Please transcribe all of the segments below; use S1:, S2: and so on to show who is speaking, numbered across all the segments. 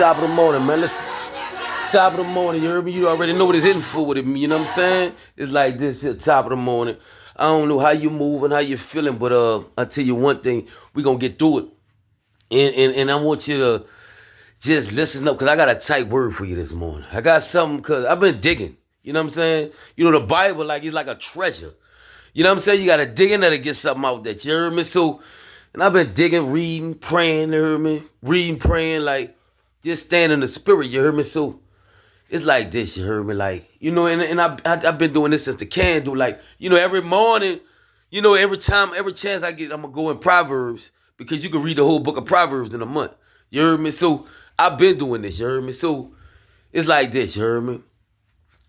S1: Top of the morning, man. Listen. Top of the morning, you heard me? You already know what it's in for with it, you know what I'm saying? It's like this here, top of the morning. I don't know how you moving, how you feeling, but I tell you one thing, we gonna get through it. And I want you to just listen up, cause I got a tight word for you this morning. I got something, cause I've been digging. You know what I'm saying? You know the Bible, like it's like a treasure. You know what I'm saying? You gotta dig in there to get something out that. You heard me? So, and I've been digging, reading, praying. You heard me? Reading, praying, like just staying in the spirit. You heard me? So it's like this. You heard me? Like and I've been doing this since the candle. Like every morning, every time, every chance I get, I'm gonna go in Proverbs because you can read the whole book of Proverbs in a month. You heard me? So I've been doing this. You heard me? So it's like this. You heard me?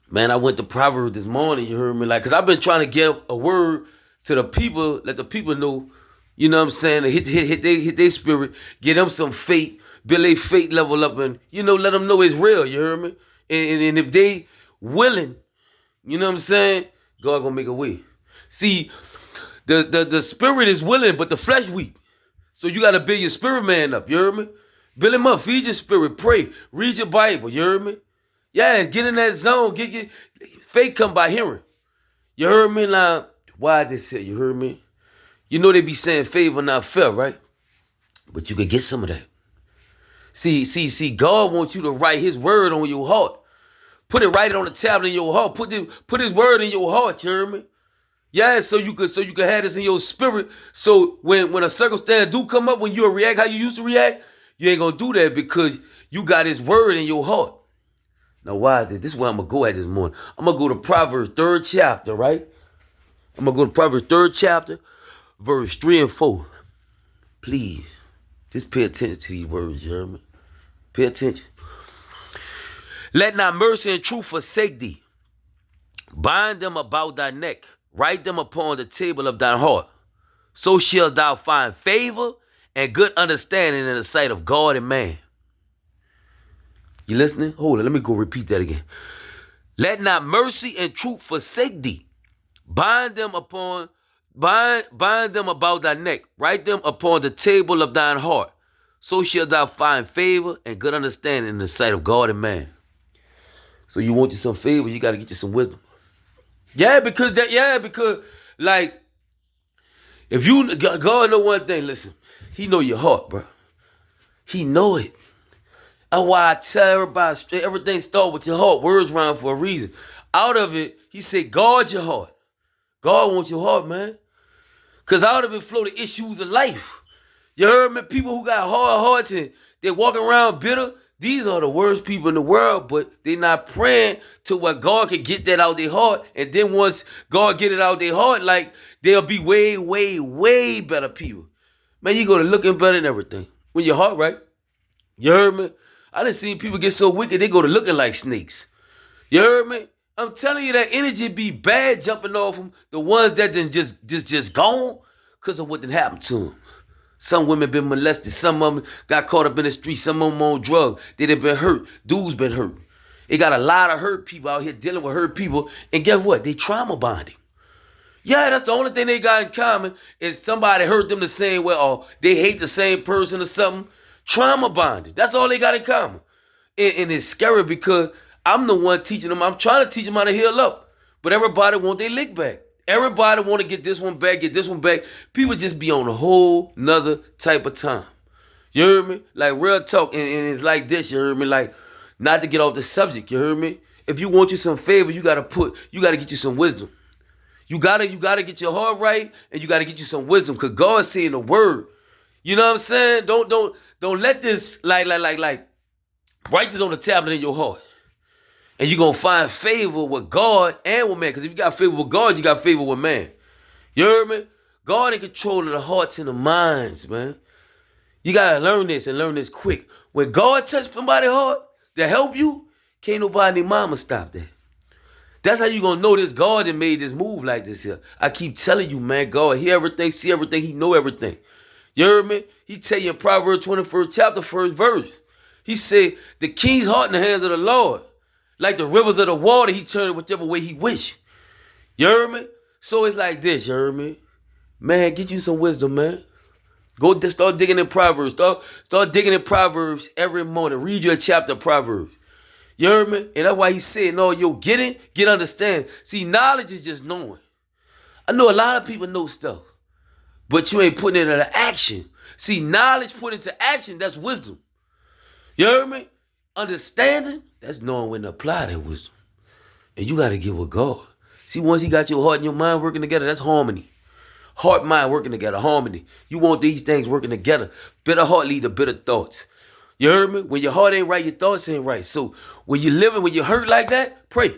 S1: Man, I went to Proverbs this morning, you heard me? Like, cause I've been trying to get a word to the people, let the people know, you know what I'm saying, to hit their spirit, get them some faith, build their faith level up, and, let them know it's real, you heard me? And if they willing, you know what I'm saying, God gonna make a way. See, the spirit is willing, but the flesh weak. So you gotta build your spirit man up, you heard me? Build him up, feed your spirit, pray, read your Bible, you heard me? Yeah, get in that zone. Get faith come by hearing. You heard me now? Why this here? You heard me? You know they be saying favor not fair, right? But you can get some of that. See, God wants you to write his word on your heart. Write it on the tablet in your heart. Put his word in your heart, you heard me? Yeah, so you could have this in your spirit. So when a circumstance do come up, when you react how you used to react, you ain't gonna do that because you got his word in your heart. Now, why is this? This is where I'm going to go at this morning. I'm going to go to Proverbs 3rd chapter, right? I'm going to go to Proverbs 3rd chapter, verse 3 and 4. Please, just pay attention to these words, you hear me? Pay attention. Let not mercy and truth forsake thee. Bind them about thy neck. Write them upon the table of thine heart. So shalt thou find favor and good understanding in the sight of God and man. You listening? Hold on, let me go repeat that again. Let not mercy and truth forsake thee. Bind them about thy neck. Write them upon the table of thine heart. So shalt thou find favor and good understanding in the sight of God and man. So you want you some favor, you got to get you some wisdom. Because like, if you, God know one thing, listen, he know your heart, bro. He know it. That's why I tell everybody straight, everything start with your heart. Words rhyme for a reason. Out of it, he said, guard your heart. God wants your heart, man. Because out of it flow the issues of life. You heard me? People who got hard hearts and they walk around bitter, these are the worst people in the world, but they're not praying to where God can get that out their heart. And then once God get it out their heart, like, they'll be way, way, way better people. Man, you go to looking better than everything. When your heart right. You heard me? I done seen people get so wicked, they go to looking like snakes. You heard me? I'm telling you that energy be bad jumping off them. The ones that done just gone because of what done happened to them. Some women been molested. Some of them got caught up in the street. Some of them on drugs. They done been hurt. Dudes been hurt. They got a lot of hurt people out here dealing with hurt people. And guess what? They trauma bonding. Yeah, that's the only thing they got in common is somebody hurt them the same way or they hate the same person or something. Trauma bonded. That's all they got in common. And it's scary because I'm the one teaching them. I'm trying to teach them how to heal up. But everybody want their lick back. Everybody want to get this one back, get this one back. People just be on a whole nother type of time. You heard me? Like real talk. And it's like this, you heard me? Like, not to get off the subject, you heard me? If you want you some favor, you gotta get you some wisdom. You gotta get your heart right and you gotta get you some wisdom. Cause God's saying the word. You know what I'm saying? Don't let this like write this on the tablet in your heart. And you're gonna find favor with God and with man. Because if you got favor with God, you got favor with man. You heard me? God in control of the hearts and the minds, man. You gotta learn this and learn this quick. When God touched somebody's heart to help you, can't nobody mama stop that. That's how you gonna know this God that made this move like this here. I keep telling you, man, God hear everything, see everything, he know everything. You heard me? He tell you in Proverbs 21st chapter, 1st verse. He said, the king's heart in the hands of the Lord. Like the rivers of the water, he turned it whichever way he wish. You heard me? So it's like this, you heard me? Man, get you some wisdom, man. Start digging in Proverbs. Start digging in Proverbs every morning. Read your chapter of Proverbs. You heard me? And that's why he said, no, yo, get understanding. See, knowledge is just knowing. I know a lot of people know stuff, but you ain't putting it into action. See, knowledge put into action, that's wisdom. You heard me? Understanding, that's knowing when to apply that wisdom. And you got to get with God. See, once he got your heart and your mind working together, that's harmony. Heart, mind working together, harmony. You want these things working together. Bitter heart lead to bitter thoughts. You heard me? When your heart ain't right, your thoughts ain't right. So when you're living, when you're hurt like that, pray.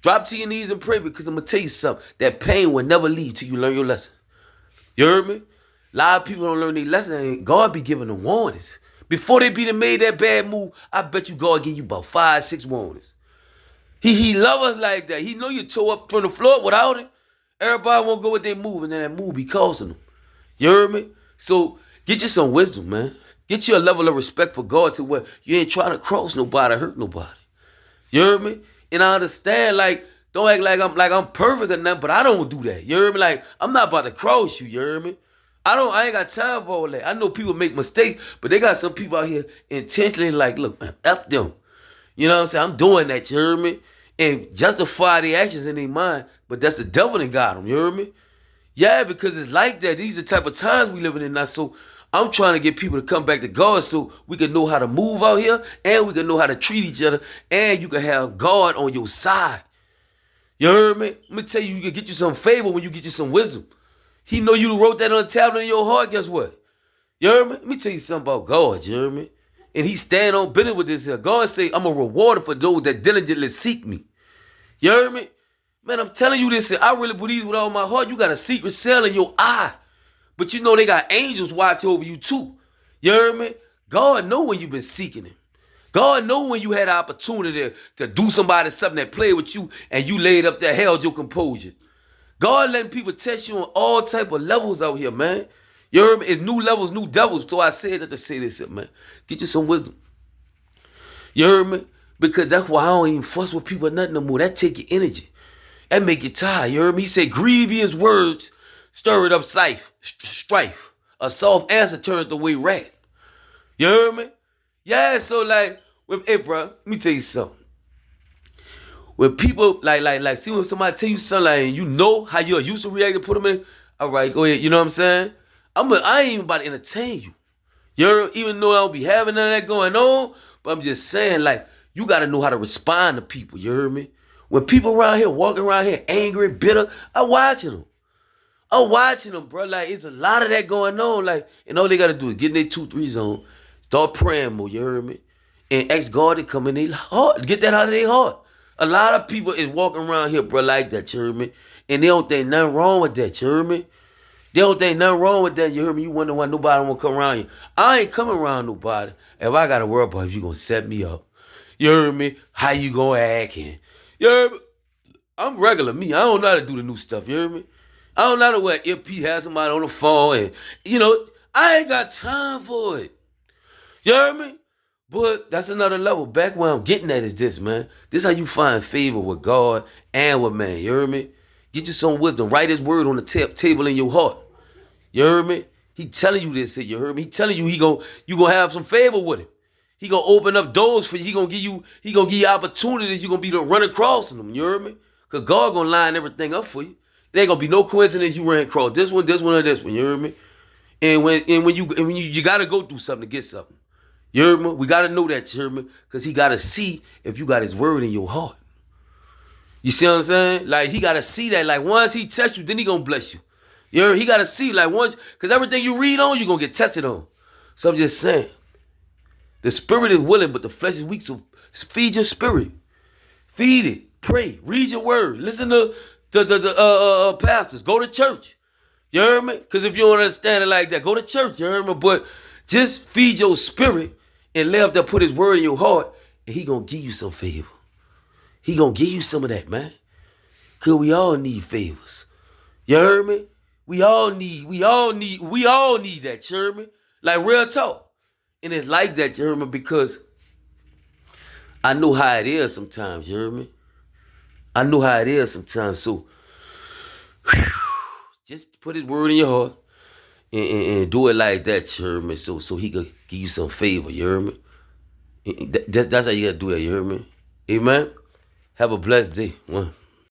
S1: Drop to your knees and pray, because I'm going to tell you something. That pain will never leave till you learn your lesson. You heard me? A lot of people don't learn their lesson, and God be giving them warnings. Before they be made that bad move, I bet you God give you about 5, 6 warnings. He love us like that. He know you tore up from the floor without it. Everybody won't go with their move, and then that move be causing them. You heard me? So get you some wisdom, man. Get you a level of respect for God to where you ain't trying to cross nobody, hurt nobody. You heard me? And I understand, like, don't act like I'm perfect or nothing, but I don't do that. You heard me? Like, I'm not about to cross you, you heard me? I ain't got time for all that. I know people make mistakes, but they got some people out here intentionally like, look, man, F them. You know what I'm saying? I'm doing that, you heard me? And justify the actions in their mind, but that's the devil that got them, you heard me? Yeah, because it's like that. These are the type of times we living in now. So I'm trying to get people to come back to God so we can know how to move out here, and we can know how to treat each other, and you can have God on your side. You heard me? Let me tell you, you can get you some favor when you get you some wisdom. He know you wrote that on the tablet in your heart. Guess what? You heard me? Let me tell you something about God. You heard me? And he stand on business with this here. God say, I'm a rewarder for those that diligently seek me. You heard me? Man, I'm telling you this. I really believe with all my heart. You got a secret cell in your eye. But you know they got angels watch over you too. You heard me? God know when you've been seeking him. God know when you had the opportunity to do somebody something that played with you and you laid up there, held your composure. God letting people test you on all type of levels out here, man. You heard me? It's new levels, new devils. So I said that to say this, man. Get you some wisdom. You heard me? Because that's why I don't even fuss with people or nothing no more. That take your energy. That make you tired. You heard me? He said, grievous words stir it up strife. A soft answer turns away wrath. You heard me? Yeah, so like, hey, bro, let me tell you something. When people, see when somebody tell you something, like, you know how you're used to react to put them in, all right, go ahead, you know what I'm saying? I ain't even about to entertain you. Even though I don't be having none of that going on, but I'm just saying, like, you got to know how to respond to people, you heard me? When people around here, walking around here angry, bitter, I'm watching them. I'm watching them, bro. Like, it's a lot of that going on. Like, and all they got to do is get in their 2-3 zone, start praying more, you heard me? And ask God to come in their heart, get that out of their heart. A lot of people is walking around here, bro, like that, you heard me? And they don't think nothing wrong with that, you heard me? They don't think nothing wrong with that, you heard me? You wonder why nobody won't come around you. I ain't coming around nobody if I got to worry about if you going to set me up. You heard me? How you going to act? And, you heard me? I'm regular me. I don't know how to do the new stuff, you heard me? I don't know how to where if Pete has somebody on the phone and, you know, I ain't got time for it. You heard me? But that's another level. Back where I'm getting at is this, man. This how you find favor with God and with man. You heard me? Get you some wisdom. Write his word on the table in your heart. You heard me? He telling you this. You heard me? He telling you you gonna have some favor with him. He gonna open up doors for you. He gonna give you opportunities. You gonna be to run across them. You heard me? Cause God gonna line everything up for you. There ain't gonna be no coincidence you ran across this one, or this one. You heard me? And when you gotta go through something to get something. You heard me? We gotta know that, you heard me? Because he gotta see if you got his word in your heart. You see what I'm saying? Like, he gotta see that. Like, once he tests you, then he gonna bless you. You heard? He gotta see, like, once, because everything you read on, you're gonna get tested on. So I'm just saying, the spirit is willing, but the flesh is weak. So feed your spirit. Feed it. Pray. Read your word. Listen to the pastors. Go to church. You heard me? Because if you don't understand it like that, go to church. You heard me? But just feed your spirit and let him put his word in your heart, and he gonna give you some favor. He gonna give you some of that, man. Cause we all need favors. You heard me? We all need that, you heard me? Like, real talk. And it's like that, you heard me? Because I know how it is sometimes, you heard me? I know how it is sometimes. So just put his word in your heart and do it like that, you heard me? So he could give you some favor, you heard me? That's how you gotta do that, you heard me? Amen? Have a blessed day. One.